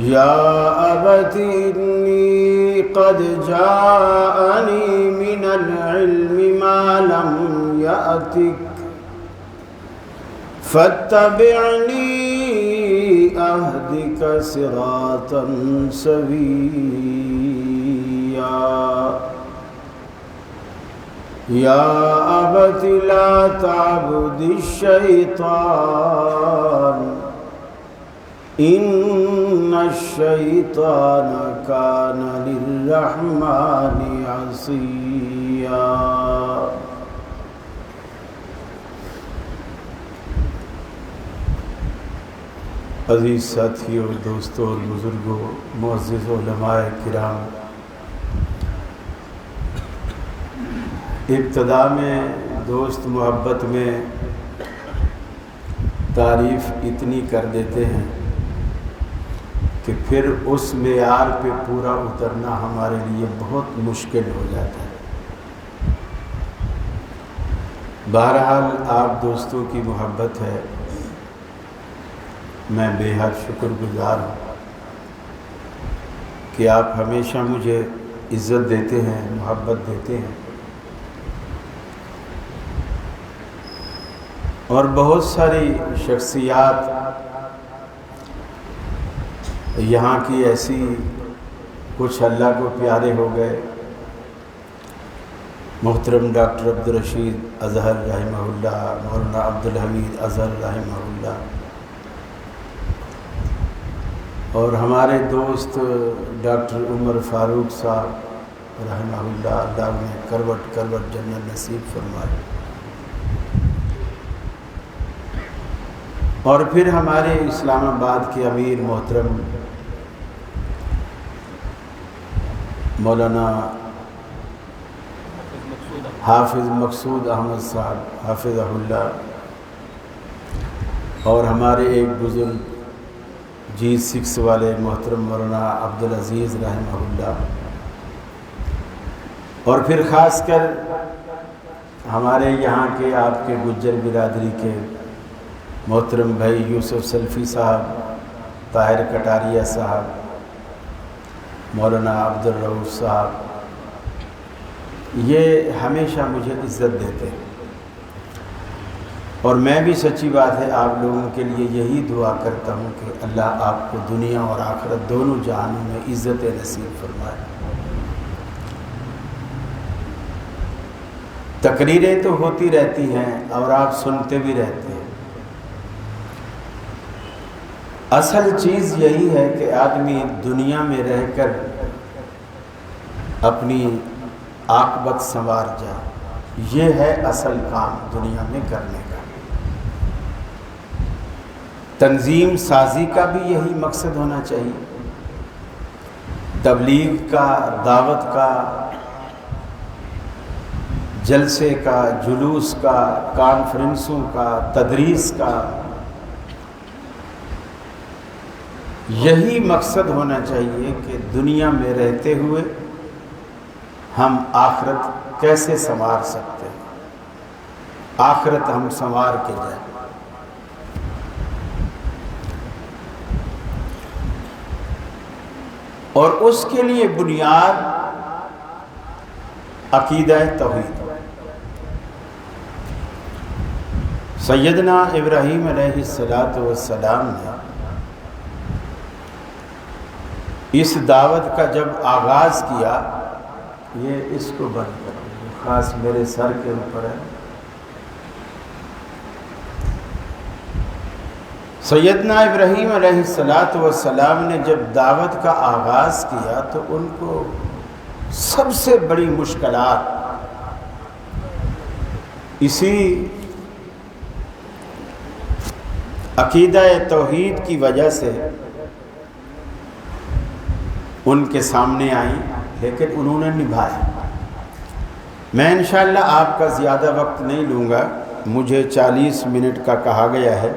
یا ابت انی قد جاءنی من العلم ما لم یأتک فاتبعنی اہدک صراطا سویا یا ابت لا تعبد الشیطان ان الشیطان کان للرحمن عصیا۔ عزیز ساتھیوں، دوستوں اور بزرگوں، معزز علماء کرام، ابتدا میں دوست محبت میں تعریف اتنی کر دیتے ہیں کہ پھر اس معیار پہ پورا اترنا ہمارے لیے بہت مشکل ہو جاتا ہے۔ بہرحال آپ دوستوں کی محبت ہے، میں بے حد شکر گزار ہوں کہ آپ ہمیشہ مجھے عزت دیتے ہیں، محبت دیتے ہیں، اور بہت ساری شخصیات یہاں کی ایسی کچھ اللہ کو پیارے ہو گئے۔ محترم ڈاکٹر عبدالرشید اظہر رحمہ اللہ، مولانا عبدالحمید اظہر رحمہ اللہ، اور ہمارے دوست ڈاکٹر عمر فاروق صاحب رحمہ اللہ، اللہ انہیں کروٹ کروٹ جنت نصیب فرمائے، اور پھر ہمارے اسلام آباد کے امیر محترم مولانا حافظ مقصود احمد صاحب حافظہ اللہ، اور ہمارے ایک بزرگ G6 والے محترم مولانا عبدالعزیز رحمہ اللہ، اور پھر خاص کر ہمارے یہاں کے آپ کے گجر برادری کے محترم بھائی یوسف سلفی صاحب، طاہر کٹاریہ صاحب، مولانا عبدالرؤوف صاحب، یہ ہمیشہ مجھے عزت دیتے ہیں، اور میں بھی سچی بات ہے آپ لوگوں کے لیے یہی دعا کرتا ہوں کہ اللہ آپ کو دنیا اور آخرت دونوں جہانوں میں عزت نصیب فرمائے۔ تقریریں تو ہوتی رہتی ہیں اور آپ سنتے بھی رہتے ہیں، اصل چیز یہی ہے کہ آدمی دنیا میں رہ کر اپنی عاقبت سنوار جائے، یہ ہے اصل کام دنیا میں کرنے کا۔ تنظیم سازی کا بھی یہی مقصد ہونا چاہیے، تبلیغ کا، دعوت کا، جلسے کا، جلوس کا، کانفرنسوں کا، تدریس کا، یہی مقصد ہونا چاہیے کہ دنیا میں رہتے ہوئے ہم آخرت کیسے سنوار سکتے ہیں، آخرت ہم سنوار کے جائیں۔ اور اس کے لیے بنیاد عقیدہ توحید۔ سیدنا ابراہیم علیہ السلام نے اس دعوت کا جب آغاز کیا، یہ اس کو بند کرو، خاص میرے سر کے اوپر ہے۔ سیدنا ابراہیم علیہ السلام نے جب دعوت کا آغاز کیا تو ان کو سب سے بڑی مشکلات اسی عقیدہ توحید کی وجہ سے ان کے سامنے آئیں، لیکن انہوں نے نبھایا۔ میں انشاءاللہ آپ کا زیادہ وقت نہیں لوں گا، مجھے 40 منٹ کا کہا گیا ہے،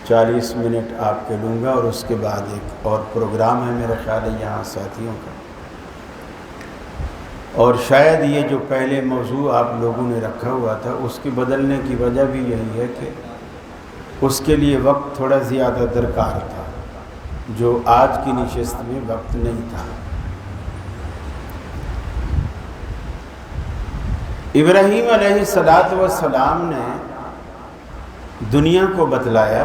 40 منٹ آپ کے لوں گا، اور اس کے بعد ایک اور پروگرام ہے میرا خیال ہے یہاں ساتھیوں کا، اور شاید یہ جو پہلے موضوع آپ لوگوں نے رکھا ہوا تھا اس کے بدلنے کی وجہ بھی یہی ہے کہ اس کے لیے وقت تھوڑا زیادہ درکار تھا، جو آج کی نشست میں وقت نہیں تھا۔ ابراہیم علیہ السلام نے دنیا کو بتلایا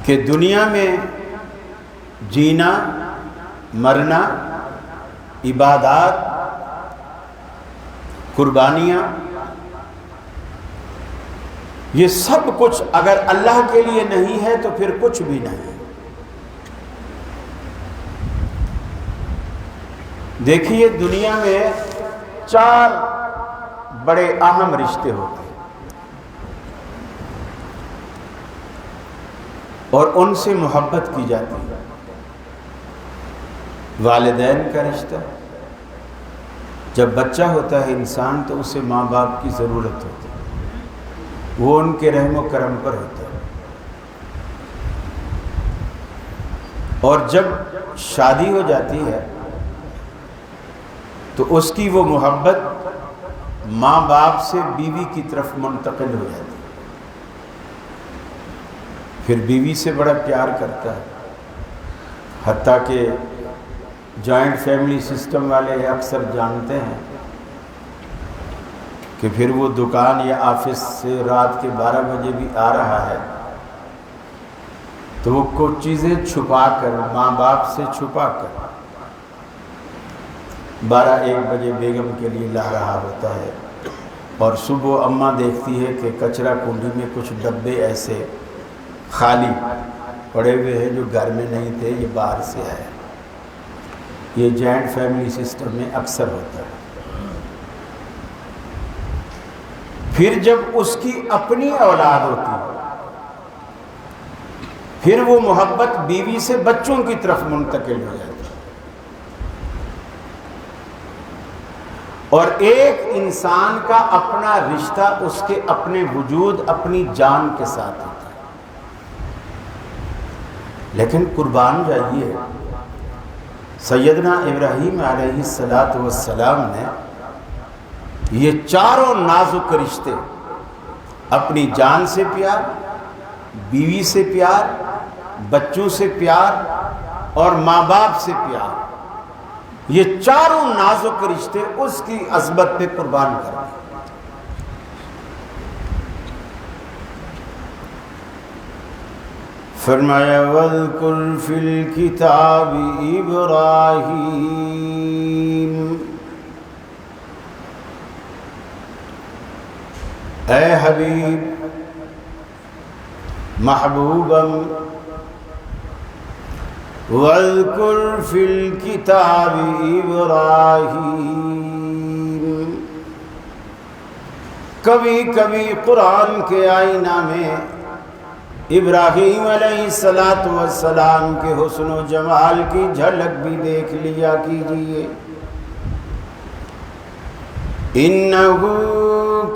کہ دنیا میں جینا، مرنا، عبادات، قربانیاں، یہ سب کچھ اگر اللہ کے لیے نہیں ہے تو پھر کچھ بھی نہیں۔ دیکھیے دنیا میں 4 بڑے اہم رشتے ہوتے ہیں اور ان سے محبت کی جاتی ہے۔ والدین کا رشتہ، جب بچہ ہوتا ہے انسان تو اسے ماں باپ کی ضرورت ہوتی ہے، وہ ان کے رحم و کرم پر ہوتا ہے۔ اور جب شادی ہو جاتی ہے تو اس کی وہ محبت ماں باپ سے بیوی کی طرف منتقل ہو جاتی ہے، پھر بیوی سے بڑا پیار کرتا ہے، حتیٰ کہ جوائنٹ فیملی سسٹم والے اکثر جانتے ہیں کہ پھر وہ دکان یا آفس سے رات کے 12 بجے بھی آ رہا ہے تو وہ کچھ چیزیں چھپا کر، ماں باپ سے چھپا کر 12-1 بجے بیگم کے لیے لا رہا ہوتا ہے، اور صبح اماں دیکھتی ہے کہ کچرا کنڈی میں کچھ ڈبے ایسے خالی پڑے ہوئے ہیں جو گھر میں نہیں تھے، یہ باہر سے آئے۔ یہ جوائنٹ فیملی سسٹم میں اکثر ہوتا ہے۔ پھر جب اس کی اپنی اولاد ہوتی ہے پھر وہ محبت بیوی سے بچوں کی طرف منتقل ہو جاتی ہے، اور ایک انسان کا اپنا رشتہ اس کے اپنے وجود، اپنی جان کے ساتھ ہوتا ہے۔ لیکن قربان جائیے، سیدنا ابراہیم علیہ السلام نے یہ 4 نازک رشتے، اپنی جان سے پیار، بیوی سے پیار، بچوں سے پیار اور ماں باپ سے پیار، یہ 4 نازک رشتے اس کی عظمت پہ قربان کر دیے۔ فرمایا وَاذْكُرْ فِي الْكِتَابِ إِبْرَاهِيمَ، اے حبیب محبوبم، وَاذْكُرْ فِي الْكِتَابِ إِبْرَاهِيمَ، کبھی کبھی قرآن کے آئینہ میں ابراہیم علیہ السلام کے حسن و جمال کی جھلک بھی دیکھ لیا کیجیے۔ انہ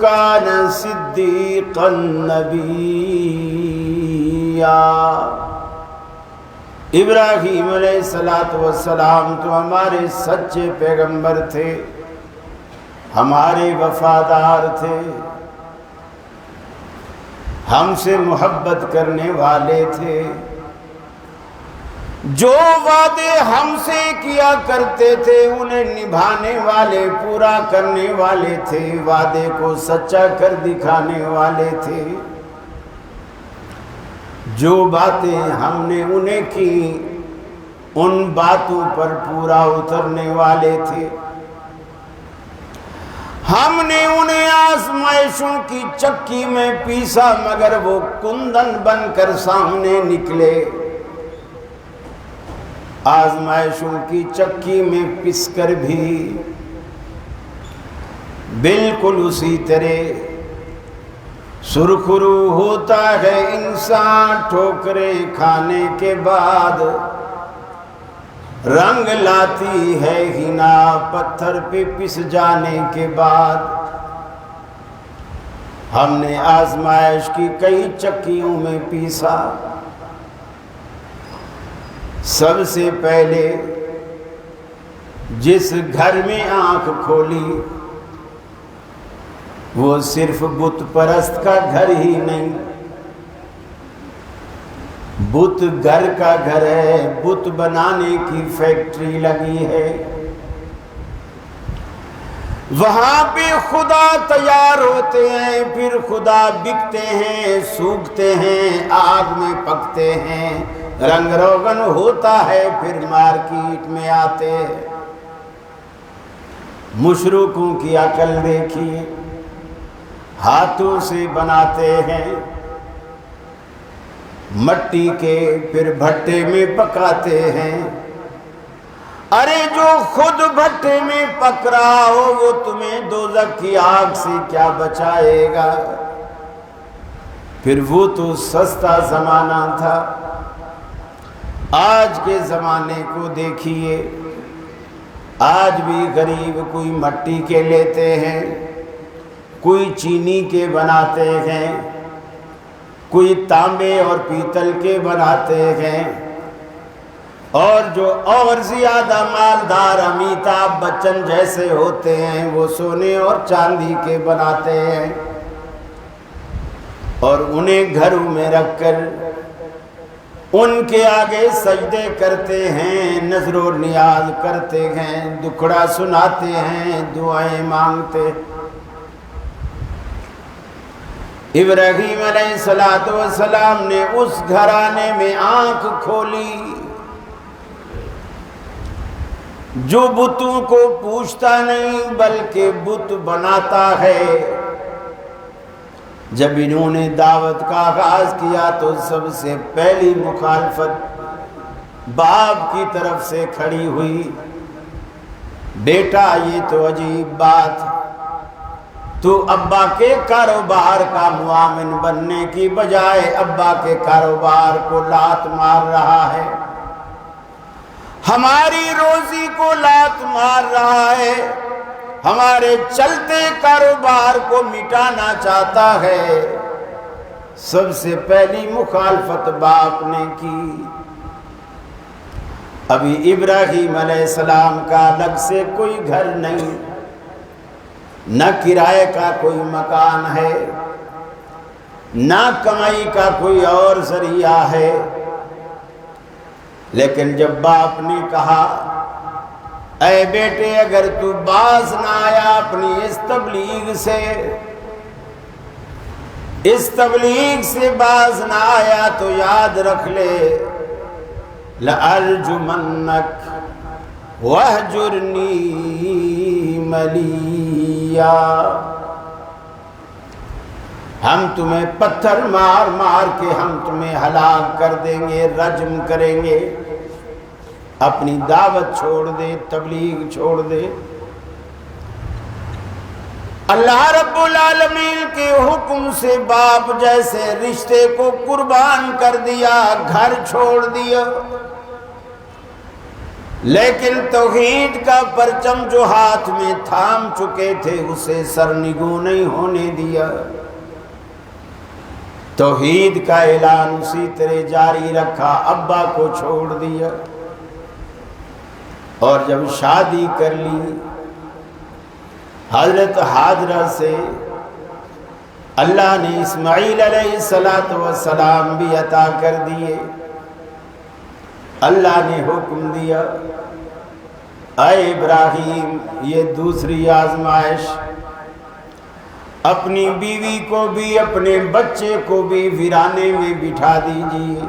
کان صدیقا نبیّا، ابراہیم علیہ السلام تو ہمارے سچے پیغمبر تھے، ہمارے وفادار تھے، ہم سے محبت کرنے والے تھے، جو وعدے ہم سے کیا کرتے تھے انہیں نبھانے والے، پورا کرنے والے تھے، وعدے کو سچا کر دکھانے والے تھے، جو باتیں ہم نے انہیں کی ان باتوں پر پورا اترنے والے تھے۔ ہم نے انہیں آزمائشوں کی چکی میں پیسا مگر وہ کندن بن کر سامنے نکلے، آزمائشوں کی چکی میں پس کر بھی بالکل اسی طرح سرخرو ہوتا ہے انسان ٹھوکریں کھانے کے بعد، رنگ لاتی ہے ہنا پتھر پہ پس جانے کے بعد۔ ہم نے آزمائش کی کئی چکیوں میں پیسا، سب سے پہلے جس گھر میں آنکھ کھولی وہ صرف بت پرست کا گھر ہی نہیں، بت گھر کا گھر ہے، بت بنانے کی فیکٹری لگی ہے، وہاں پہ خدا تیار ہوتے ہیں، پھر خدا بکتے ہیں، سوکھتے ہیں، آگ میں پکتے ہیں، رنگ روغن ہوتا ہے، پھر مارکیٹ میں آتے ہیں۔ مشرکوں کی عقل دیکھیے، ہاتھوں سے بناتے ہیں مٹی کے، پھر بھٹے میں پکاتے ہیں۔ ارے جو خود بھٹے میں پک رہا ہو وہ تمہیں دوزخ کی آگ سے کیا بچائے گا؟ پھر وہ تو سستا زمانہ تھا۔ آج کے زمانے کو دیکھیے، آج بھی غریب کوئی مٹی کے لیتے ہیں، کوئی چینی کے بناتے ہیں، کوئی تانبے اور پیتل کے بناتے ہیں، اور جو اور زیادہ مالدار امیتابھ بچن جیسے ہوتے ہیں وہ سونے اور چاندی کے بناتے ہیں، اور انہیں گھروں میں رکھ کر ان کے آگے سجدے کرتے ہیں، نذر و نیاز کرتے ہیں، دکھڑا سناتے ہیں، دعائیں مانگتے۔ ابراہیم علیہ السلام نے اس گھرانے میں آنکھ کھولی جو بتوں کو پوچھتا نہیں بلکہ بت بناتا ہے۔ جب انہوں نے دعوت کا آغاز کیا تو سب سے پہلی مخالفت باپ کی طرف سے کھڑی ہوئی، بیٹا یہ تو عجیب بات، تو ابا کے کاروبار کا معاون بننے کی بجائے ابا کے کاروبار کو لات مار رہا ہے، ہماری روزی کو لات مار رہا ہے، ہمارے چلتے کاروبار کو مٹانا چاہتا ہے۔ سب سے پہلی مخالفت باپ نے کی۔ ابھی ابراہیم علیہ السلام کا الگ سے کوئی گھر نہیں، نہ کرائے کا کوئی مکان ہے، نہ کمائی کا کوئی اور ذریعہ ہے، لیکن جب باپ نے کہا اے بیٹے اگر تو باز نہ آیا اپنی اس تبلیغ سے باز نہ آیا تو یاد رکھ لے لَأَرْجُمَنَّكَ وَاهْجُرْنِي مَلِيًّا، ہم تمہیں پتھر مار مار کے ہم تمہیں ہلاک کر دیں گے، رجم کریں گے۔ اپنی دعوت چھوڑ دے، تبلیغ چھوڑ دے۔ اللہ رب العالمین کے حکم سے باپ جیسے رشتے کو قربان کر دیا، گھر چھوڑ دیا، لیکن توحید کا پرچم جو ہاتھ میں تھام چکے تھے اسے سرنگوں نہیں ہونے دیا۔ توحید کا اعلان اسی طرح جاری رکھا، ابا کو چھوڑ دیا، اور جب شادی کر لی حضرت ہاجرہ سے، اللہ نے اسماعیل علیہ السلام بھی عطا کر دیے۔ اللہ نے حکم دیا اے ابراہیم یہ دوسری آزمائش، اپنی بیوی کو بھی اپنے بچے کو بھی ویرانے میں بٹھا دیجیے،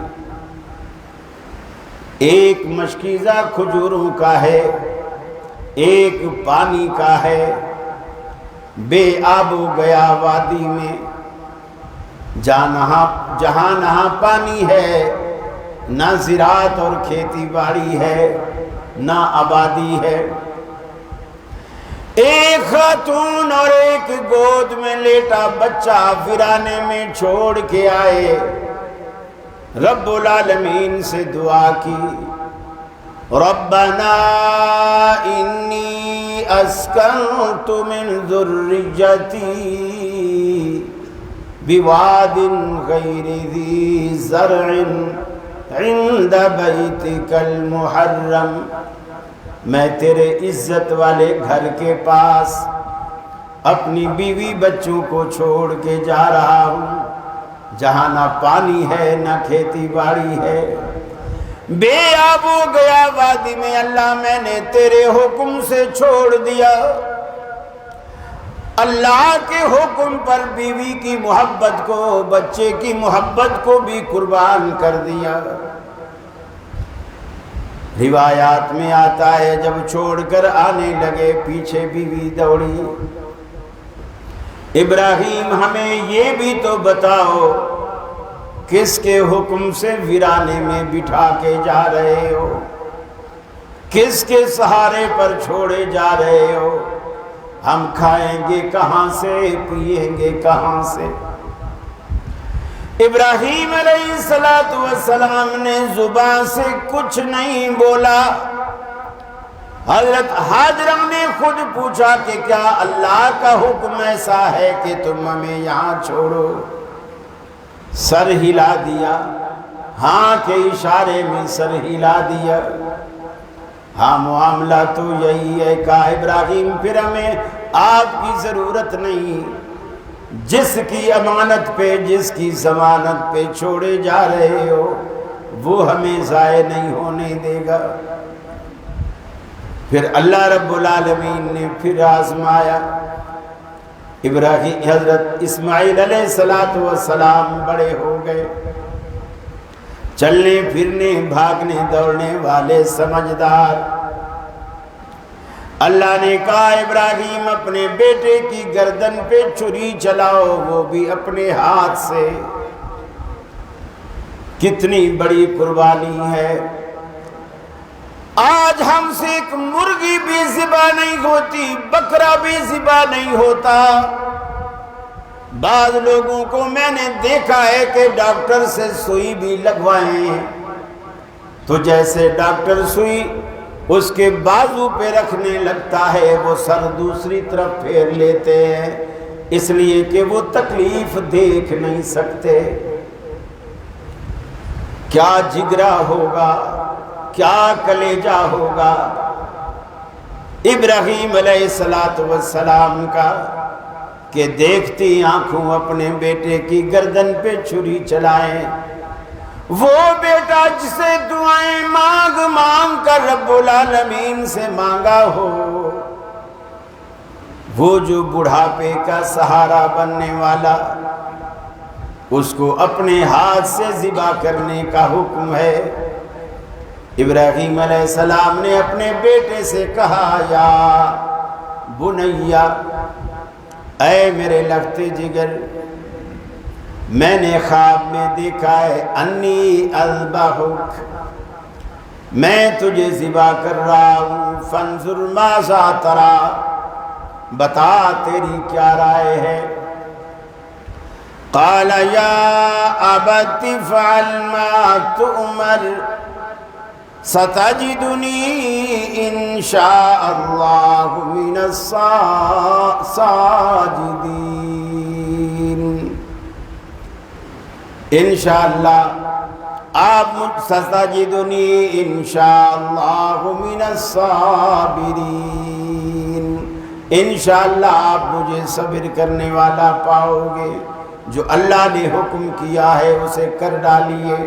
ایک مشکیزہ کھجوروں کا ہے، ایک پانی کا ہے، بے آب و گیا وادی میں، جہاں نہ پانی ہے نہ زراعت اور کھیتی باڑی ہے نہ آبادی ہے، ایک خاتون اور ایک گود میں لیٹا بچہ ویرانے میں چھوڑ کے آئے، رب العالمین سے دعا کی ربنا انی اسکنت من ذریتی بواد غیر ذی زرع عند بیتک المحرم، میں تیرے عزت والے گھر کے پاس اپنی بیوی بچوں کو چھوڑ کے جا رہا ہوں، جہاں نہ پانی ہے نہ کھیتی باڑی ہے، بے آب ہو گیا وادی میں، اللہ میں نے تیرے حکم سے چھوڑ دیا، اللہ کے حکم پر بیوی کی محبت کو، بچے کی محبت کو بھی قربان کر دیا۔ روایات میں آتا ہے جب چھوڑ کر آنے لگے پیچھے بیوی دوڑی، ابراہیم ہمیں یہ بھی تو بتاؤ کس کے حکم سے ویرانے میں بٹھا کے جا رہے ہو، کس کے سہارے پر چھوڑے جا رہے ہو، ہم کھائیں گے کہاں سے، پیئیں گے کہاں سے؟ ابراہیم علیہ السلام نے زبان سے کچھ نہیں بولا۔ حضرت ہاجرہ نے خود پوچھا کہ کیا اللہ کا حکم ایسا ہے کہ تم ہمیں یہاں چھوڑو؟ سر ہلا دیا، ہاں کے اشارے میں سر ہلا دیا۔ ہاں معاملہ تو یہی ہے، کہا ابراہیم پھر ہمیں آپ کی ضرورت نہیں، جس کی امانت پہ، جس کی ضمانت پہ چھوڑے جا رہے ہو وہ ہمیں ضائع نہیں ہونے دے گا۔ پھر اللہ رب العالمین نے پھر آزمایا۔ ابراہیم حضرت اسماعیل علیہ السلام بڑے ہو گئے، چلنے پھرنے بھاگنے دوڑنے والے سمجھدار۔ اللہ نے کہا ابراہیم اپنے بیٹے کی گردن پہ چھری چلاؤ، وہ بھی اپنے ہاتھ سے۔ کتنی بڑی قربانی ہے۔ آج ہم سے ایک مرغی بھی ذبح نہیں ہوتی، بکرا بھی ذبح نہیں ہوتا۔ بعض لوگوں کو میں نے دیکھا ہے کہ ڈاکٹر سے سوئی بھی لگوائیں تو جیسے ڈاکٹر سوئی اس کے بازو پہ رکھنے لگتا ہے وہ سر دوسری طرف پھیر لیتے ہیں، اس لیے کہ وہ تکلیف دیکھ نہیں سکتے۔ کیا جگرا ہوگا، کیا کلیجہ ہوگا ابراہیم علیہ السلام کا کہ دیکھتی آنکھوں اپنے بیٹے کی گردن پہ چھری چلائیں۔ وہ بیٹا جسے دعائیں مانگ مانگ کر رب العالمین سے مانگا ہو، وہ جو بڑھاپے کا سہارا بننے والا، اس کو اپنے ہاتھ سے ذبح کرنے کا حکم ہے۔ ابراہیم علیہ السلام نے اپنے بیٹے سے کہا یا بنیا، اے میرے لگتے جگر، میں نے خواب میں دیکھا ہے انی اذبحک، میں تجھے ذبح کر رہا ہوں، فانظر ماذا تری، بتا تیری کیا رائے ہے؟ قال یا ابت افعل ما تؤمر ستجدنی انشاء اللہ من الصاجدین۔ انشاءاللہ آپ ستجدنی انشاء اللہ من الصابرین، انشاءاللہ آپ مجھے صبر کرنے والا پاؤ گے، جو اللہ نے حکم کیا ہے اسے کر ڈالیے۔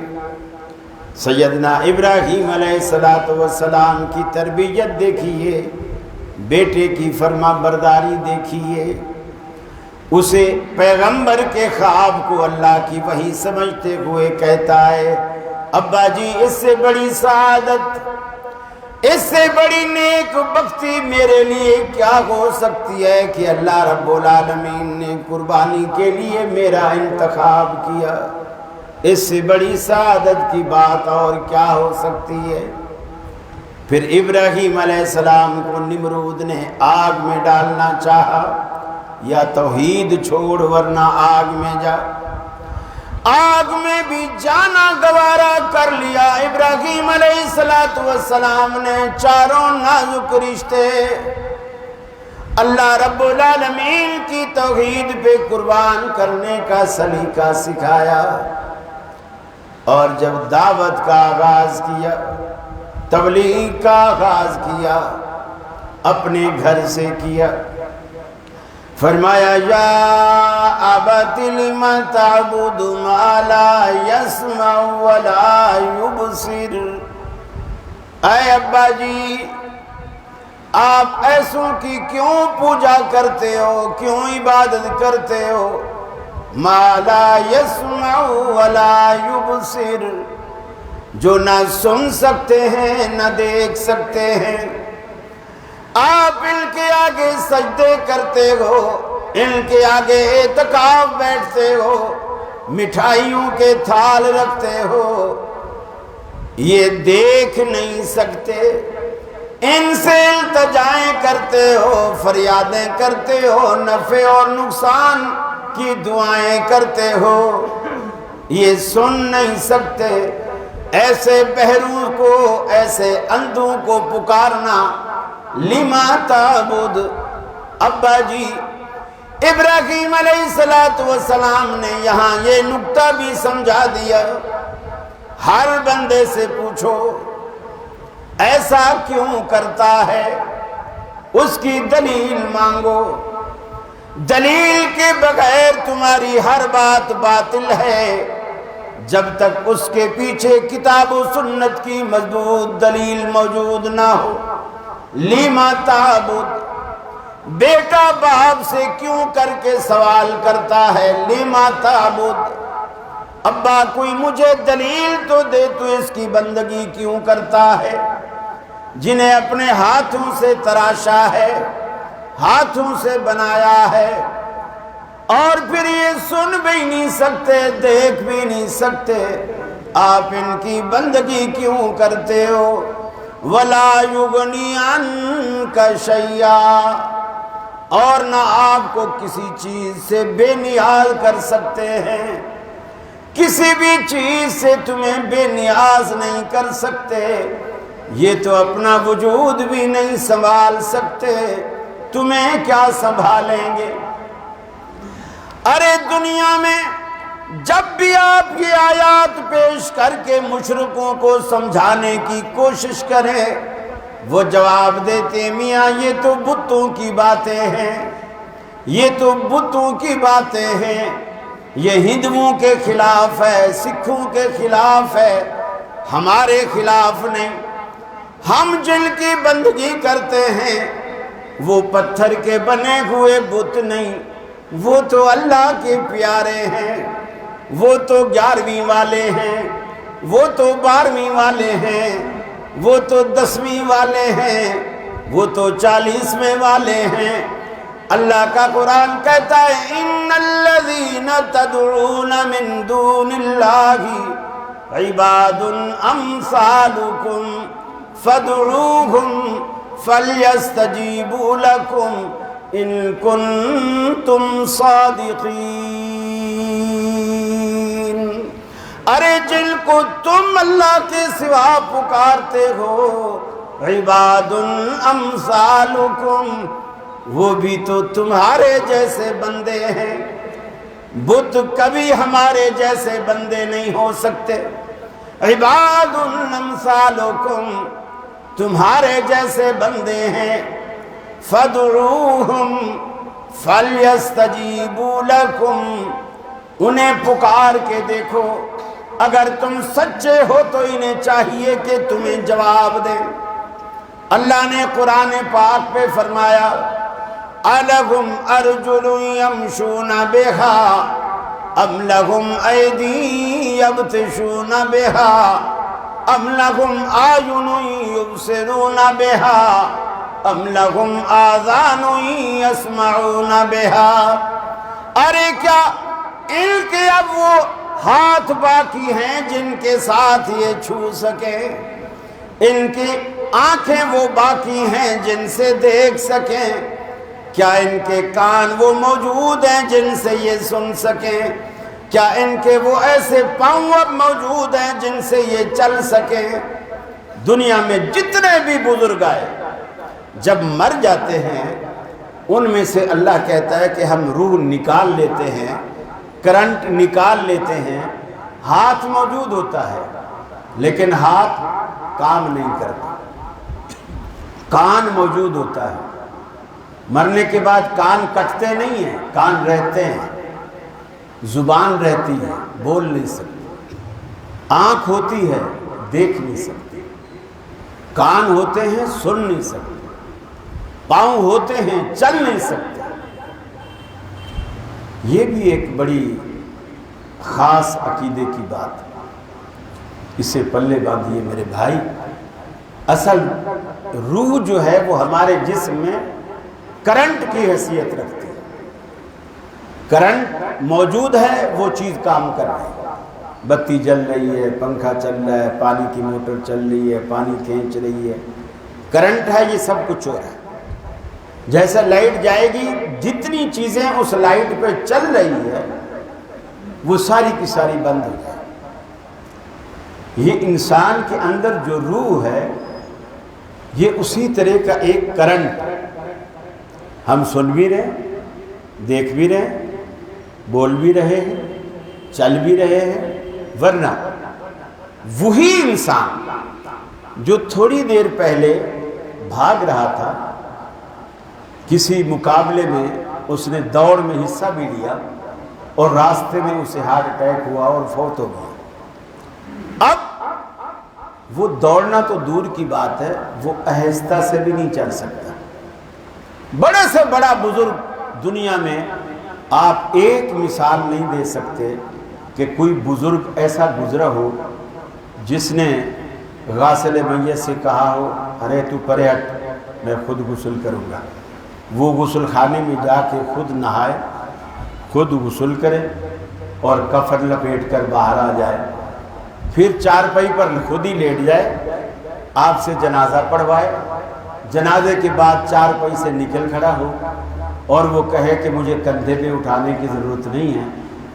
سیدنا ابراہیم علیہ السلام کی تربیت دیکھیے، بیٹے کی فرما برداری دیکھیے، اسے پیغمبر کے خواب کو اللہ کی وحی سمجھتے ہوئے کہتا ہے ابا جی اس سے بڑی سعادت، اس سے بڑی نیک بختی میرے لیے کیا ہو سکتی ہے کہ اللہ رب العالمین نے قربانی کے لیے میرا انتخاب کیا، اس سے بڑی سعادت کی بات اور کیا ہو سکتی ہے۔ پھر ابراہیم علیہ السلام کو نمرود نے آگ میں ڈالنا چاہا، یا توحید چھوڑ ورنہ آگ میں جا، آگ میں بھی جانا گوارا کر لیا۔ ابراہیم علیہ السلام نے چاروں نازک رشتے اللہ رب العالمین کی توحید پہ قربان کرنے کا سلیقہ سکھایا، اور جب دعوت کا آغاز کیا، تبلیغ کا آغاز کیا، اپنے گھر سے کیا۔ فرمایا یا ابت لم تعبد ما لا يسمع ولا يبصر، اے ابا جی آپ ایسوں کی کیوں پوجا کرتے ہو، کیوں عبادت کرتے ہو، ما لا يسمع ولا يبصر، جو نہ سن سکتے ہیں نہ دیکھ سکتے ہیں۔ آپ ان کے آگے سجدے کرتے ہو، ان کے آگے اعتکاف بیٹھتے ہو، مٹھائیوں کے تھال رکھتے ہو، یہ دیکھ نہیں سکتے، ان سے التجائیں کرتے ہو، فریادیں کرتے ہو، نفع اور نقصان کی دعائیں کرتے ہو، یہ سن نہیں سکتے۔ ایسے بہروں کو، ایسے اندھوں کو پکارنا، لما تعبد، ابا جی ابراہیم علیہ السلام نے یہاں یہ نکتہ بھی سمجھا دیا۔ ہر بندے سے پوچھو ایسا کیوں کرتا ہے، اس کی دلیل مانگو، دلیل کے بغیر تمہاری ہر بات باطل ہے، جب تک اس کے پیچھے کتاب و سنت کی مضبوط دلیل موجود نہ ہو۔ لما تعبد، بیٹا باپ سے کیوں کر کے سوال کرتا ہے، لما تعبد، ابا کوئی مجھے دلیل تو دے، تو اس کی بندگی کیوں کرتا ہے، جنہیں اپنے ہاتھوں سے تراشا ہے، ہاتھوں سے بنایا ہے، اور پھر یہ سن بھی نہیں سکتے، دیکھ بھی نہیں سکتے، آپ ان کی بندگی کیوں کرتے ہو؟ وَلَا يُغْنِي عَنْكَ شَيْئًا، اور نہ آپ کو کسی چیز سے بے نیاز کر سکتے ہیں، کسی بھی چیز سے تمہیں بے نیاز نہیں کر سکتے، یہ تو اپنا وجود بھی نہیں سنبھال سکتے، تمہیں کیا سنبھالیں گے؟ ارے دنیا میں جب بھی آپ کی آیات پیش کر کے مشرکوں کو سمجھانے کی کوشش کریں، وہ جواب دیتے میاں یہ تو بتوں کی باتیں ہیں، یہ تو بتوں کی باتیں ہیں، یہ ہندوؤں کے خلاف ہے، سکھوں کے خلاف ہے، ہمارے خلاف نہیں۔ ہم جن کی بندگی کرتے ہیں وہ پتھر کے بنے ہوئے بت نہیں، وہ تو اللہ کے پیارے ہیں، وہ تو 11ویں والے ہیں، وہ تو 12ویں والے ہیں، وہ تو 10ویں والے ہیں، وہ تو 40ویں والے ہیں۔ اللہ کا قرآن کہتا ہے ان الذین تدعون من دون اللہ عباد امثالکم فادعوہم فلیستجیبوا لکم ان کنتم صادقین، ارے جن کو تم اللہ کے سوا پکارتے ہو عباد امثالکم، وہ بھی تو تمہارے جیسے بندے ہیں، بت کبھی ہمارے جیسے بندے نہیں ہو سکتے، عباد امثالکم تمہارے جیسے بندے ہیں، فادعوہم فلیستجیبوا لکم، انہیں پکار کے دیکھو، اگر تم سچے ہو تو انہیں چاہیے کہ تمہیں جواب دیں۔ اللہ نے قرآن پاک پہ فرمایا أَلَهُمْ أَرْجُلٌ يَمْشُونَ بِهَا أَمْ لَهُمْ أَيْدِي يَبْطِشُونَ بِهَا أَمْ لَهُمْ أَعْيُنٌ يُبْصِرُونَ بِهَا أَمْ لَهُمْ آذَانٌ يَسْمَعُونَ بِهَا، ارے کیا ان کے اب وہ ہاتھ باقی ہیں جن کے ساتھ یہ چھو سکیں، ان کی آنکھیں وہ باقی ہیں جن سے دیکھ سکیں، کیا ان کے کان وہ موجود ہیں جن سے یہ سن سکیں، کیا ان کے وہ ایسے پاؤں اب موجود ہیں جن سے یہ چل سکیں؟ دنیا میں جتنے بھی بزرگ آئے جب مر جاتے ہیں ان میں سے اللہ کہتا ہے کہ ہم روح نکال لیتے ہیں، کرنٹ نکال لیتے ہیں، ہاتھ موجود ہوتا ہے لیکن ہاتھ کام نہیں کرتا، کان موجود ہوتا ہے مرنے کے بعد کان کٹتے نہیں ہیں، کان رہتے ہیں، زبان رہتی ہے، بول نہیں سکتی، آنکھ ہوتی ہے، دیکھ نہیں سکتی، کان ہوتے ہیں، سن نہیں سکتے، پاؤں ہوتے ہیں، چل نہیں سکتے۔ یہ بھی ایک بڑی خاص عقیدے کی بات ہے، اسے پلے باندھیے میرے بھائی۔ اصل روح جو ہے وہ ہمارے جسم میں کرنٹ کی حیثیت رکھتی ہے، کرنٹ موجود ہے، وہ چیز کام کر رہی ہے، بتی جل رہی ہے، پنکھا چل رہا ہے، پانی کی موٹر چل رہی ہے، پانی کھینچ رہی ہے، کرنٹ ہے، یہ سب کچھ ہو رہا ہے۔ جیسا لائٹ جائے گی، جتنی چیزیں اس لائٹ پہ چل رہی ہے وہ ساری کی ساری بند ہو جائے۔ یہ انسان کے اندر جو روح ہے یہ اسی طرح کا ایک کرنٹ، ہم سن بھی رہے، دیکھ بھی رہے، بول بھی رہے ہیں، چل بھی رہے ہیں، ورنہ وہی انسان جو تھوڑی دیر پہلے بھاگ رہا تھا، کسی مقابلے میں اس نے دوڑ میں حصہ بھی لیا اور راستے میں اسے ہارٹ اٹیک ہوا اور فوت ہو گیا، اب وہ دوڑنا تو دور کی بات ہے، وہ آہستہ سے بھی نہیں چل سکتا۔ بڑے سے بڑا بزرگ دنیا میں آپ ایک مثال نہیں دے سکتے کہ کوئی بزرگ ایسا گزرا ہو جس نے غاسل میت سے کہا ہو ارے تو پرے ہٹ، میں خود غسل کروں گا، وہ غسل خانے میں جا کے خود نہائے، خود غسل کرے اور کفن لپیٹ کر باہر آ جائے، پھر چارپائی پر خود ہی لیٹ جائے، آپ سے جنازہ پڑھوائے، جنازے کے بعد چارپائی سے نکل کھڑا ہو اور وہ کہے کہ مجھے کندھے پہ اٹھانے کی ضرورت نہیں ہے،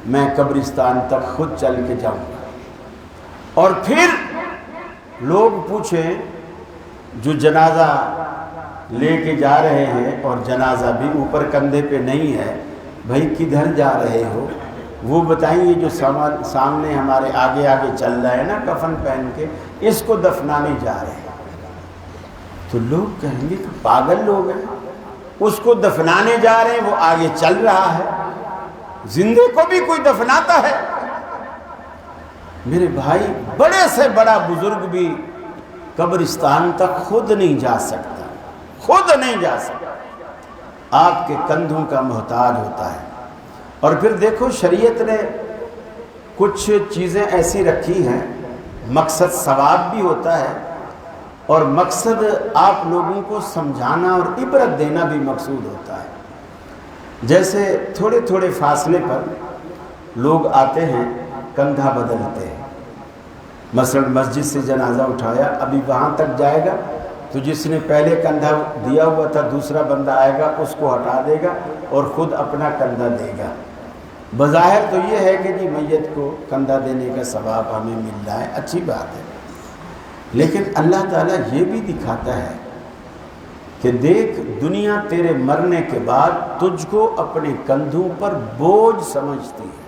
میں قبرستان تک خود چل کے جاؤں گا۔ اور پھر لوگ پوچھیں جو جنازہ لے کے جا رہے ہیں اور جنازہ بھی اوپر کندھے پہ نہیں ہے، بھائی کدھر جا رہے ہو؟ وہ بتائیں یہ جو سامنے ہمارے آگے آگے چل رہا ہے نا کفن پہن کے، اس کو دفنانے جا رہے ہیں۔ تو لوگ کہیں گے کہ پاگل لوگ ہیں، اس کو دفنانے جا رہے ہیں، وہ آگے چل رہا ہے، زندے کو بھی کوئی دفناتا ہے؟ میرے بھائی بڑے سے بڑا بزرگ بھی قبرستان تک خود نہیں جا سکتا، خود نہیں جا سکتا، آپ کے کندھوں کا محتاج ہوتا ہے۔ اور پھر دیکھو شریعت نے کچھ چیزیں ایسی رکھی ہیں، مقصد ثواب بھی ہوتا ہے اور مقصد آپ لوگوں کو سمجھانا اور عبرت دینا بھی مقصود ہوتا ہے۔ جیسے تھوڑے تھوڑے فاصلے پر لوگ آتے ہیں، کندھا بدلتے ہیں، مثلا مسجد سے جنازہ اٹھایا، ابھی وہاں تک جائے گا تو جس نے پہلے کندھا دیا ہوا تھا دوسرا بندہ آئے گا، اس کو ہٹا دے گا اور خود اپنا کندھا دے گا۔ بظاہر تو یہ ہے کہ جی میت کو کندھا دینے کا ثواب ہمیں مل رہا ہے، اچھی بات ہے، لیکن اللہ تعالیٰ یہ بھی دکھاتا ہے کہ دیکھ دنیا تیرے مرنے کے بعد تجھ کو اپنے کندھوں پر بوجھ سمجھتی ہے،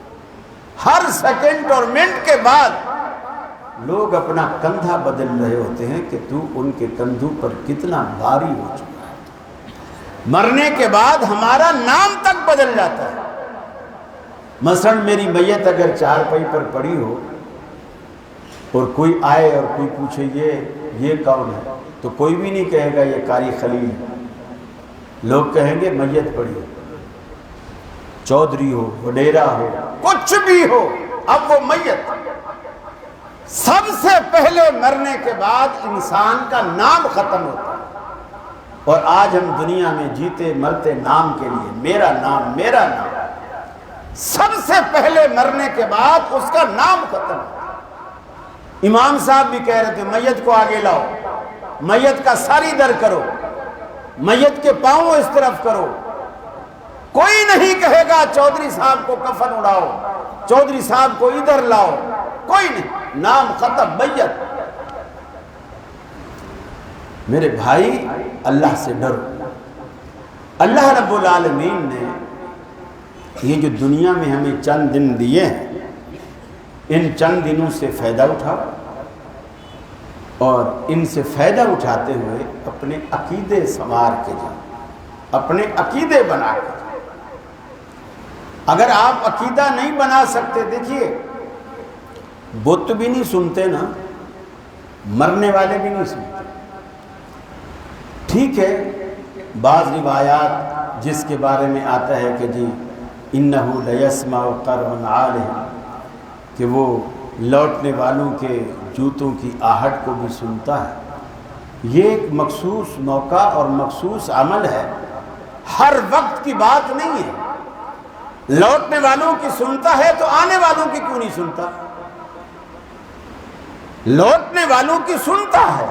ہر سیکنڈ اور منٹ کے بعد لوگ اپنا کندھا بدل رہے ہوتے ہیں کہ تو ان کے کندھوں پر کتنا بھاری ہو چکا ہے۔ مرنے کے بعد ہمارا نام تک بدل جاتا ہے۔ مثلا میری میت اگر چارپائی پر پڑی ہو اور کوئی آئے اور کوئی پوچھے یہ کون ہے، تو کوئی بھی نہیں کہے گا یہ قاری خلیل، لوگ کہیں گے میت پڑی ہو، چودھری ہو، وڈیرا ہو، کچھ بھی ہو، اب وہ میت۔ سب سے پہلے مرنے کے بعد انسان کا نام ختم ہوتا ہے، اور آج ہم دنیا میں جیتے مرتے نام کے لیے، میرا نام میرا نام، سب سے پہلے مرنے کے بعد اس کا نام ختم ہوتا ہے۔ امام صاحب بھی کہہ رہے تھے میت کو آگے لاؤ، میت کا سر ادھر کرو، میت کے پاؤں اس طرف کرو، کوئی نہیں کہے گا چودھری صاحب کو کفن اڑاؤ، چودھری صاحب کو ادھر لاؤ، کوئی نہیں، نام ختم، میت۔ میرے بھائی اللہ سے ڈرو۔ اللہ رب العالمین نے یہ جو دنیا میں ہمیں چند دن دیے ہیں، ان چند دنوں سے فائدہ اٹھاؤ اور ان سے فائدہ اٹھاتے ہوئے اپنے عقیدے سنوار کے جاؤ۔ اپنے عقیدے بنا کر۔ اگر آپ عقیدہ نہیں بنا سکتے، دیکھیے بت بھی نہیں سنتے نا، مرنے والے بھی نہیں سنتے۔ ٹھیک ہے، بعض روایات جس کے بارے میں آتا ہے کہ جی انہو لیسمع قرع عالہ، کہ وہ لوٹنے والوں کے جوتوں کی آہٹ کو بھی سنتا ہے۔ یہ ایک مخصوص موقع اور مخصوص عمل ہے، ہر وقت کی بات نہیں ہے۔ لوٹنے والوں کی سنتا ہے تو آنے والوں کی کیوں نہیں سنتا؟ لوٹنے والوں کی سنتا ہے،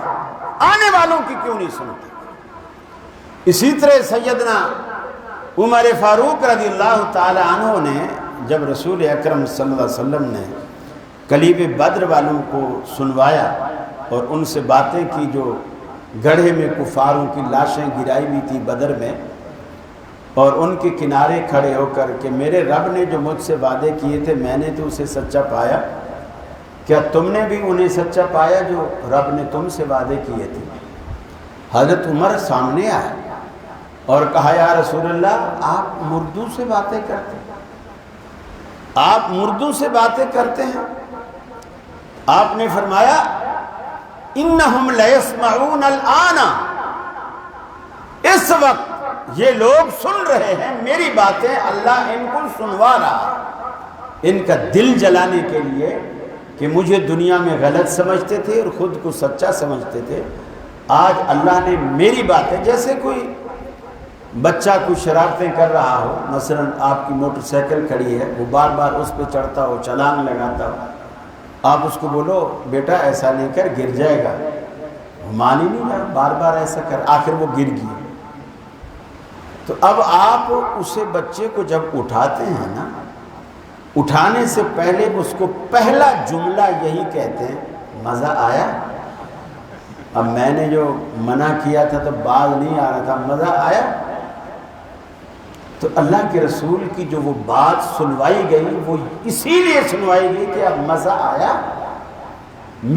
آنے والوں کی کیوں نہیں سنتا؟ اسی طرح سیدنا عمر فاروق رضی اللہ تعالی عنہ نے جب رسول اکرم صلی اللہ علیہ وسلم نے کلیب بدر والوں کو سنوایا اور ان سے باتیں کی، جو گڑھے میں کفاروں کی لاشیں گرائی ہوئی تھی بدر میں، اور ان کے کنارے کھڑے ہو کر کہ میرے رب نے جو مجھ سے وعدے کیے تھے میں نے تو اسے سچا پایا، کیا تم نے بھی انہیں سچا پایا جو رب نے تم سے وعدے کیے تھے؟ حضرت عمر سامنے آئے اور کہا یا رسول اللہ، آپ مردوں سے باتیں کرتے ہیں، آپ مردوں سے باتیں کرتے ہیں۔ آپ نے فرمایا انہم لیسمعون الآن، اس وقت یہ لوگ سن رہے ہیں میری باتیں، اللہ ان کو سنوا رہا، ان کا دل جلانے کے لیے کہ مجھے دنیا میں غلط سمجھتے تھے اور خود کو سچا سمجھتے تھے۔ آج اللہ نے میری باتیں، جیسے کوئی بچہ کوئی شرارتیں کر رہا ہو، مثلا آپ کی موٹر سائیکل کھڑی ہے، وہ بار بار اس پہ چڑھتا ہو، چھلانگ لگاتا ہو، آپ اس کو بولو بیٹا ایسا نہیں کر، گر جائے گا، مان ہی نہیں رہا، بار بار ایسا کر، آخر وہ گر گیا۔ تو اب آپ اسے بچے کو جب اٹھاتے ہیں نا، اٹھانے سے پہلے اس کو پہلا جملہ یہی کہتے ہیں، مزہ آیا؟ اب میں نے جو منع کیا تھا تو باز نہیں آ رہا تھا، مزہ آیا؟ تو اللہ کے رسول کی جو وہ بات سنوائی گئی وہ اسی لیے سنوائی گئی کہ اب مزہ آیا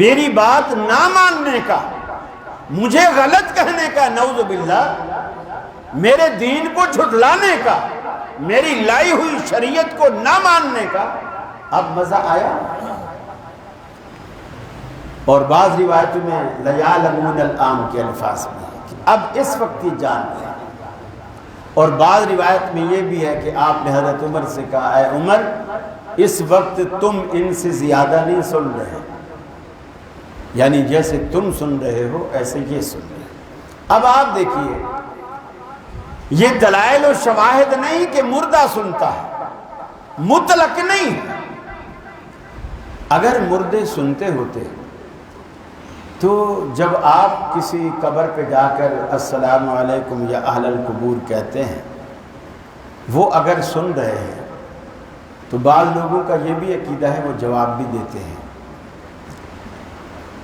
میری بات نہ ماننے کا، مجھے غلط کہنے کا، نعوذ باللہ، میرے دین کو جھٹلانے کا، میری لائی ہوئی شریعت کو نہ ماننے کا، اب مزہ آیا؟ اور بعض روایتوں میں لیعلمون الآن کے الفاظ میں ہے کہ اب اس وقت یہ جان لیں، اور بعض روایت میں یہ بھی ہے کہ آپ نے حضرت عمر سے کہا اے عمر اس وقت تم ان سے زیادہ نہیں سن رہے، یعنی جیسے تم سن رہے ہو ایسے یہ سن رہے ہیں۔ اب آپ دیکھیے یہ دلائل و شواہد نہیں کہ مردہ سنتا ہے، مطلق نہیں ہے۔ اگر مردے سنتے ہوتے تو جب آپ کسی قبر پہ جا کر السلام علیکم یا اہل القبور کہتے ہیں، وہ اگر سن رہے ہیں تو بعض لوگوں کا یہ بھی عقیدہ ہے وہ جواب بھی دیتے ہیں۔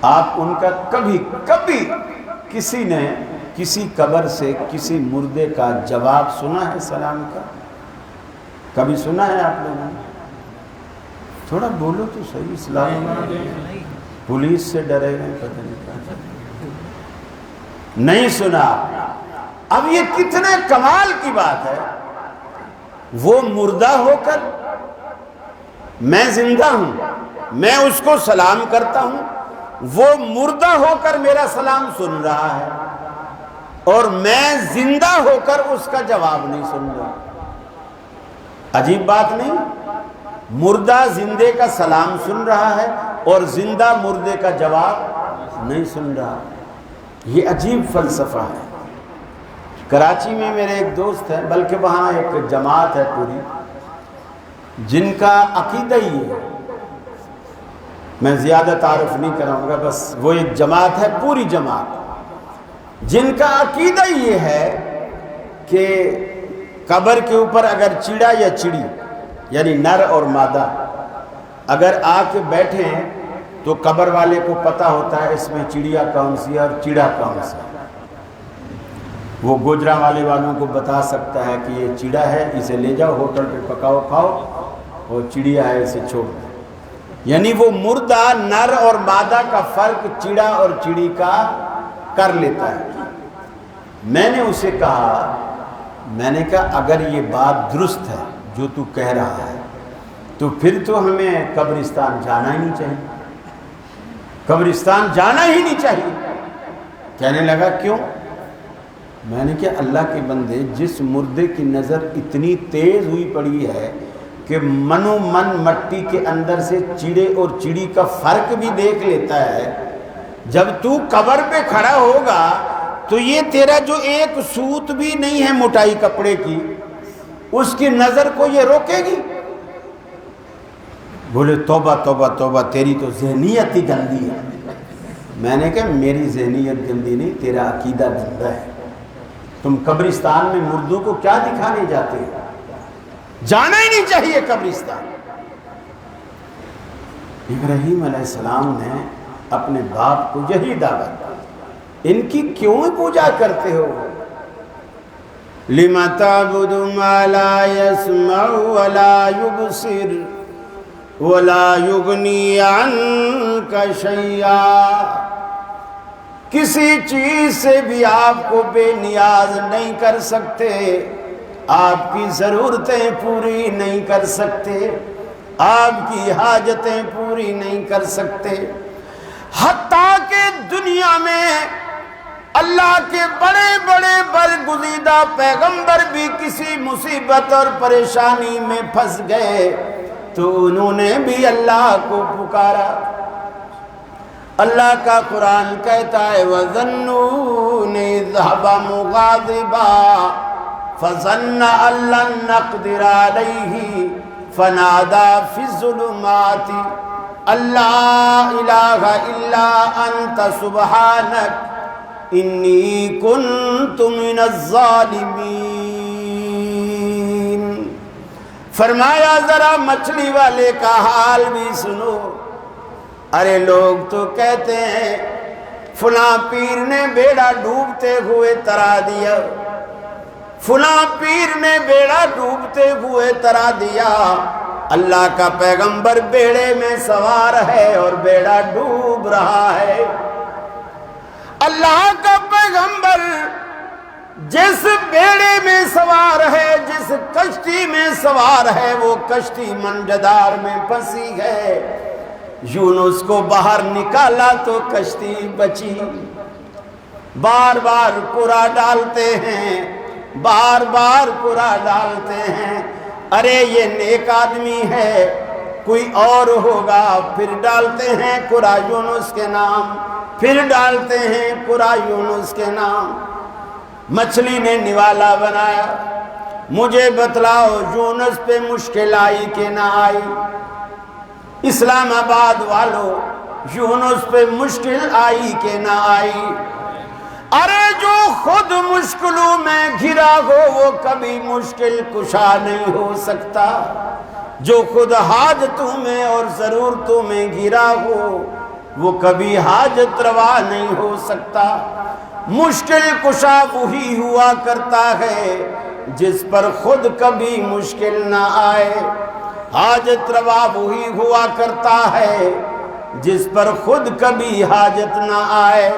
آپ ان کا کبھی کسی نے کسی قبر سے کسی مردے کا جواب سنا ہے سلام کا؟ کبھی سنا ہے آپ لوگوں نے؟ تھوڑا بولو تو صحیح، اسلام پولیس سے ڈرے گئے، پتہ نہیں کیا نہیں سنا۔ اب یہ کتنے کمال کی بات ہے، وہ مردہ ہو کر میں زندہ ہوں، میں اس کو سلام کرتا ہوں، وہ مردہ ہو کر میرا سلام سن رہا ہے اور میں زندہ ہو کر اس کا جواب نہیں سن رہا۔ عجیب بات نہیں؟ مردہ زندے کا سلام سن رہا ہے اور زندہ مردے کا جواب نہیں سن رہا۔ یہ عجیب فلسفہ ہے۔ کراچی میں میرے ایک دوست ہے، بلکہ وہاں ایک جماعت ہے پوری جن کا عقیدہ ہی ہے، میں زیادہ تعارف نہیں کراؤں گا، بس وہ ایک جماعت ہے، پوری جماعت جن کا عقیدہ یہ ہے کہ قبر کے اوپر اگر چڑا یا چڑی یعنی نر اور مادہ اگر آ کے بیٹھے ہیں تو قبر والے کو پتہ ہوتا ہے اس میں چڑیا کون سی ہے اور چڑا کون سا ہے۔ وہ گوجرا والے والوں کو بتا سکتا ہے کہ یہ چڑا ہے، اسے لے جاؤ ہوٹل پہ پکاؤ کھاؤ، اور چڑیا ہے اسے چھوڑ دو۔ یعنی وہ مردہ نر اور مادہ کا فرق چڑا اور چڑی کا کر لیتا ہے۔ میں نے اسے کہا میں نے کہا اگر یہ بات درست ہے جو تو کہہ رہا ہے تو پھر تو ہمیں قبرستان جانا ہی نہیں چاہیے، قبرستان جانا ہی نہیں چاہیے۔ کہنے لگا کیوں؟ میں نے کہا اللہ کے بندے، جس مردے کی نظر اتنی تیز ہوئی پڑی ہے کہ منو من مٹی کے اندر سے چیڑے اور چڑی کا فرق بھی دیکھ لیتا ہے، جب تو قبر پہ کھڑا ہوگا تو یہ تیرا جو ایک سوت بھی نہیں ہے موٹائی کپڑے کی، اس کی نظر کو یہ روکے گی؟ بولے توبہ توبہ توبہ، تیری تو ذہنیت ہی گندی ہے۔ میں نے کہا میری ذہنیت گندی نہیں، تیرا عقیدہ گندا ہے۔ تم قبرستان میں مردوں کو کیا دکھانے جاتے ہو؟ جانا ہی نہیں چاہیے قبرستان۔ ابراہیم علیہ السلام نے اپنے باپ کو یہی دعوت دی، ان کی کیوں پوجا کرتے ہو؟ لِمَ تَعْبُدُ مَا لَا يَسْمَعُ وَلَا يُبْصِرُ وَلَا يُغْنِي عَنْكَ شَيْئًا۔ کسی چیز سے بھی آپ کو بے نیاز نہیں کر سکتے، آپ کی ضرورتیں پوری نہیں کر سکتے، آپ کی حاجتیں پوری نہیں کر سکتے۔ حتیٰ کہ دنیا میں اللہ کے بڑے بڑے برگزیدہ پیغمبر بھی کسی مصیبت اور پریشانی میں پھنس گئے تو انہوں نے بھی اللہ کو پکارا۔ اللہ کا قرآن کہتا ہے وَظَنُّونِ ذَهَبَ مُغَاضِبًا فَظَنَّ أَن لَّن نَّقْدِرَ عَلَيْهِ فَنَادَىٰ فِي الظُّلُمَاتِ أَلَّا إِلَٰهَ إِلَّا أَنتَ سُبْحَانَكَ إِنِّي كُنتُ مِنَ الظَّالِمِينَ۔ فرمایا ذرا مچھلی والے کا حال بھی سنو۔ ارے لوگ تو کہتے ہیں فلاں پیر نے بیڑا ڈوبتے ہوئے ترا دیا، فلاں پیر نے بیڑا ڈوبتے ہوئے ترا دیا۔ اللہ کا پیغمبر بیڑے میں سوار ہے اور بیڑا ڈوب رہا ہے۔ اللہ کا پیغمبر جس بیڑے میں سوار ہے، جس کشتی میں سوار ہے، وہ کشتی منجدار میں پھنسی ہے۔ یونس کو باہر نکالا تو کشتی بچی۔ بار بار قرآن ڈالتے ہیں، بار بار قرآن ڈالتے ہیں، ارے یہ نیک آدمی ہے، کوئی اور ہوگا، پھر ڈالتے ہیں قرآن یونس کے نام، پھر ڈالتے ہیں قرآن یونس کے نام۔ مچھلی نے نوالا بنایا۔ مجھے بتلاؤ یونس پہ مشکل آئی کہ نہ آئی؟ اسلام آباد والو، یونس پہ مشکل آئی کہ نہ آئی؟ ارے جو خود مشکلوں میں گھرا ہو وہ کبھی مشکل کشا نہیں ہو سکتا، جو خود حاجتوں میں اور ضرورتوں میں گھرا ہو وہ کبھی حاجت روا نہیں ہو سکتا۔ مشکل کشا وہی ہوا کرتا ہے جس پر خود کبھی مشکل نہ آئے، حاجت روا وہی ہوا کرتا ہے جس پر خود کبھی حاجت نہ آئے۔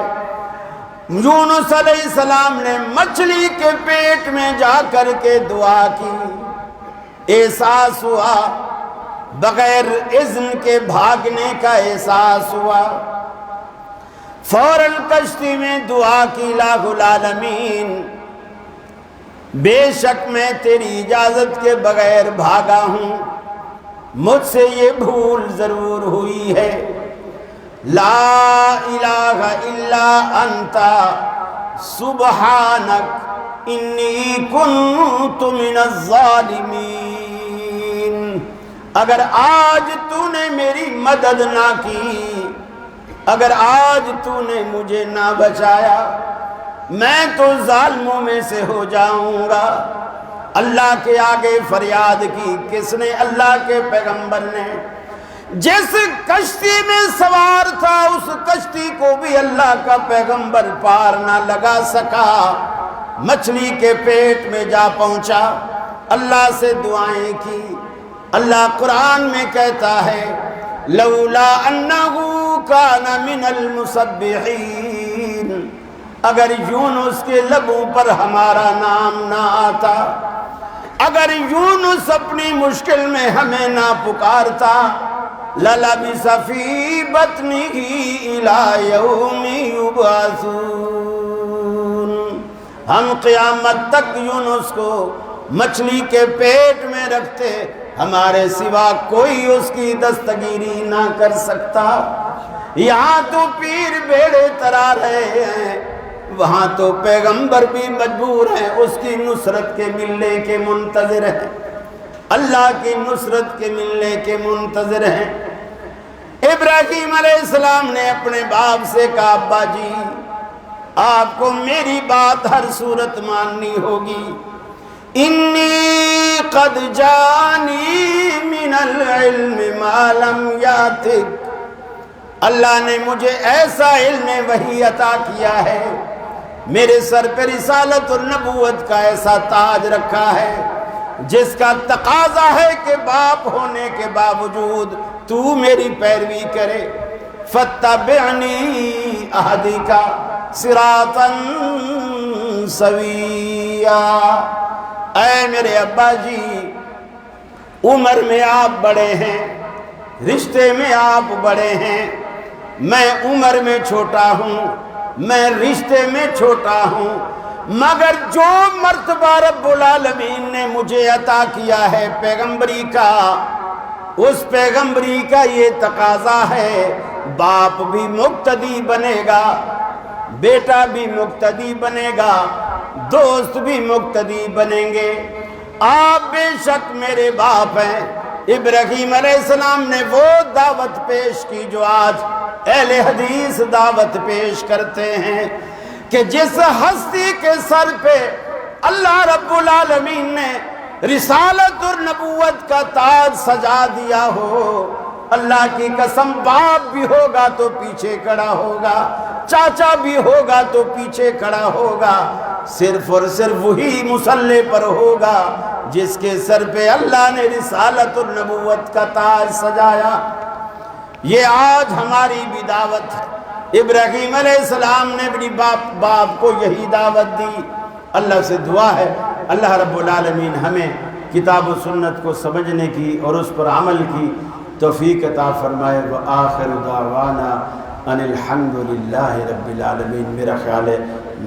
یونس علیہ السلام نے مچھلی کے پیٹ میں جا کر کے دعا کی، احساس ہوا، بغیر اذن کے بھاگنے کا احساس ہوا، فوراً کشتی میں دعا کی الہ العالمین بے شک میں تیری اجازت کے بغیر بھاگا ہوں، مجھ سے یہ بھول ضرور ہوئی ہے، لا الہ الا انت سبحانک انی کنت من الظالمین۔ اگر آج تو نے میری مدد نہ کی، اگر آج تو نے مجھے نہ بچایا، میں تو ظالموں میں سے ہو جاؤں گا۔ اللہ کے آگے فریاد کی کس نے؟ اللہ کے پیغمبر نے۔ جس کشتی میں سوار تھا اس کشتی کو بھی اللہ کا پیغمبر پار نہ لگا سکا، مچھلی کے پیٹ میں جا پہنچا، اللہ سے دعائیں کی۔ اللہ قرآن میں کہتا ہے لولا انہ کان من المسبحین، اگر یونس کے لبوں پر ہمارا نام نہ آتا، اگر یونس اپنی مشکل میں ہمیں نہ پکارتا، لَلَبِثَ فِي بَطْنِهِ إِلَى يَوْمِ يُبْعَثُونَ، ہم قیامت تک یونس کو مچھلی کے پیٹ میں رکھتے، ہمارے سوا کوئی اس کی دستگیری نہ کر سکتا۔ یہاں تو پیر بیڑے ترا رہے ہیں، وہاں تو پیغمبر بھی مجبور ہیں، اس کی نصرت کے ملنے کے منتظر ہیں، اللہ کی نصرت کے ملنے کے منتظر ہیں۔ ابراہیم علیہ السلام نے اپنے باپ سے کہا، ابا جی آپ کو میری بات ہر صورت ماننی ہوگی، انی قد جانی من العلم ما لم یاتک، اللہ نے مجھے ایسا علم وحی عطا کیا ہے، میرے سر پہ رسالت اور نبوت کا ایسا تاج رکھا ہے جس کا تقاضا ہے کہ باپ ہونے کے باوجود تو میری پیروی کرے، فاتبعنی اہدک صراطا سویا۔ اے میرے ابا جی، عمر میں آپ بڑے ہیں، رشتے میں آپ بڑے ہیں، میں عمر میں چھوٹا ہوں، میں رشتے میں چھوٹا ہوں، مگر جو مرتبہ رب العالمین نے مجھے عطا کیا ہے پیغمبری کا، اس پیغمبری کا یہ تقاضا ہے، باپ بھی مقتدی بنے گا، بیٹا بھی مقتدی بنے گا، دوست بھی مقتدی بنیں گے۔ آپ بے شک میرے باپ ہیں۔ ابراہیم علیہ السلام نے وہ دعوت پیش کی جو آج اہل حدیث دعوت پیش کرتے ہیں کہ جس ہستی کے سر پہ اللہ رب العالمین نے رسالت اور نبوت کا تاج سجا دیا ہو، اللہ کی قسم باپ بھی ہوگا تو پیچھے کھڑا ہوگا، چاچا بھی ہوگا تو پیچھے کھڑا ہوگا، صرف اور صرف وہی مصلی پر ہوگا جس کے سر پہ اللہ نے رسالت اور نبوت کا تاج سجایا۔ یہ آج ہماری بھی دعوت ہے۔ ابراہیم علیہ السلام نے اپنی باپ کو یہی دعوت دی۔ اللہ سے دعا ہے اللہ رب العالمین ہمیں کتاب و سنت کو سمجھنے کی اور اس پر عمل کی توفیق عطا فرمائے۔ وآخر دعوانا ان الحمد للہ رب العالمین۔ میرا خیال ہے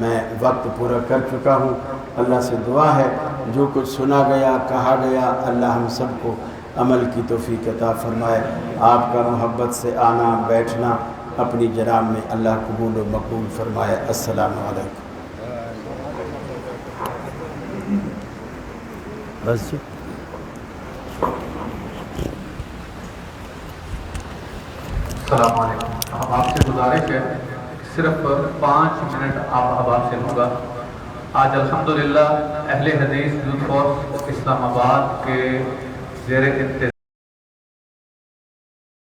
میں وقت پورا کر چکا ہوں۔ اللہ سے دعا ہے جو کچھ سنا گیا کہا گیا اللہ ہم سب کو عمل کی توفیق عطا فرمائے۔ آپ کا محبت سے آنا بیٹھنا اپنی جناب میں اللہ قبول و مقبول فرمائے۔ السلام علیکم۔ بس السلام علیکم۔ آپ سے گزارش ہے صرف 5 منٹ آپ سے لوں گا۔ آج الحمدللہ اہل حدیث یوتھ فورس اسلام آباد کے زیر انتظام